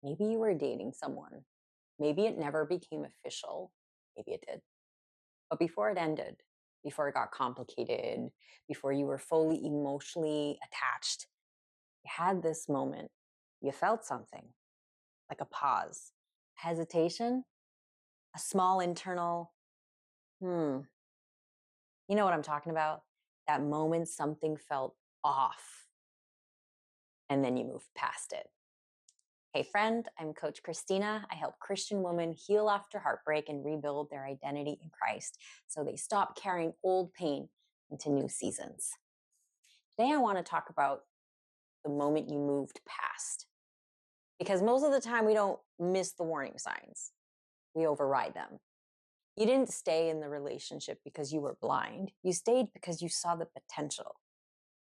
Maybe you were dating someone. Maybe it never became official. Maybe it did. But before it ended, before it got complicated, before you were fully emotionally attached, you had this moment. You felt something like a pause, hesitation, a small internal, hmm. You know what I'm talking about? That moment something felt off and then you moved past it. Hey friend, I'm Coach Christina. I help Christian women heal after heartbreak and rebuild their identity in Christ so they stop carrying old pain into new seasons. Today I want to talk about the moment you moved past. Because most of the time we don't miss the warning signs. We override them. You didn't stay in the relationship because you were blind. You stayed because you saw the potential.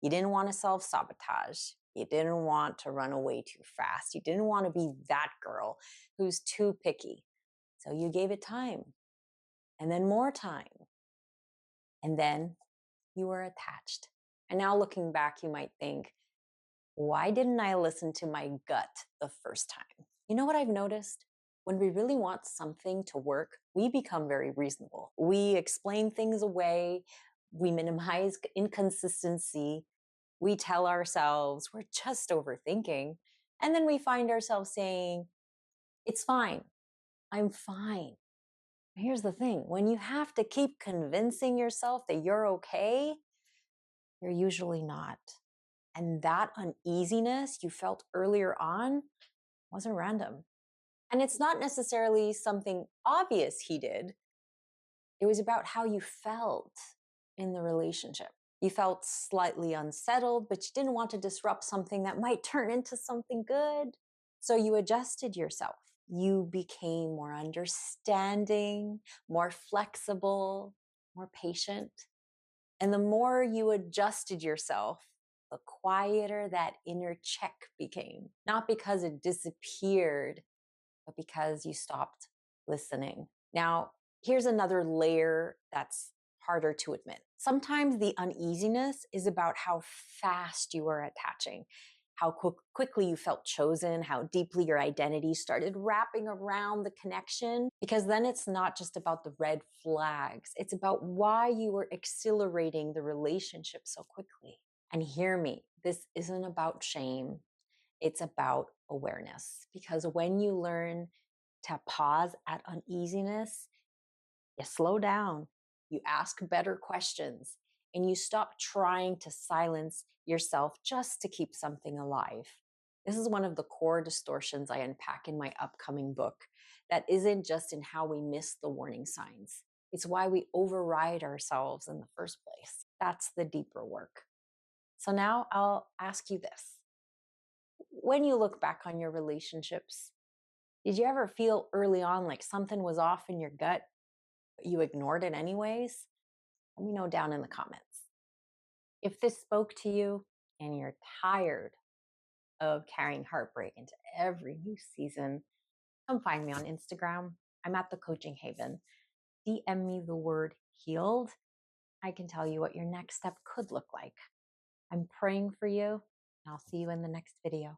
You didn't want to self-sabotage. You didn't want to run away too fast. You didn't want to be that girl who's too picky. So you gave it time and then more time. And then you were attached. And now looking back, you might think, why didn't I listen to my gut the first time? You know what I've noticed? When we really want something to work, we become very reasonable. We explain things away. We minimize inconsistency. We tell ourselves we're just overthinking. And then we find ourselves saying, it's fine. I'm fine. Here's the thing. When you have to keep convincing yourself that you're okay, you're usually not. And that uneasiness you felt earlier on wasn't random. And it's not necessarily something obvious he did. It was about how you felt in the relationship. You felt slightly unsettled, but you didn't want to disrupt something that might turn into something good. So you adjusted yourself. You became more understanding, more flexible, more patient. And the more you adjusted yourself, the quieter that inner check became. Not because it disappeared, but because you stopped listening. Now, here's another layer that's harder to admit. Sometimes the uneasiness is about how fast you were attaching, how quickly you felt chosen, how deeply your identity started wrapping around the connection. Because then it's not just about the red flags. It's about why you were accelerating the relationship so quickly. And hear me, this isn't about shame. It's about awareness. Because when you learn to pause at uneasiness, you slow down, you ask better questions, and you stop trying to silence yourself just to keep something alive. This is one of the core distortions I unpack in my upcoming book that isn't just in how we miss the warning signs. It's why we override ourselves in the first place. That's the deeper work. So now I'll ask you this. When you look back on your relationships, did you ever feel early on like something was off in your gut, but you ignored it anyways? Let me know down in the comments. If this spoke to you and you're tired of carrying heartbreak into every new season, come find me on Instagram. I'm at the Coaching Haven. DM me the word healed. I can tell you what your next step could look like. I'm praying for you, and I'll see you in the next video.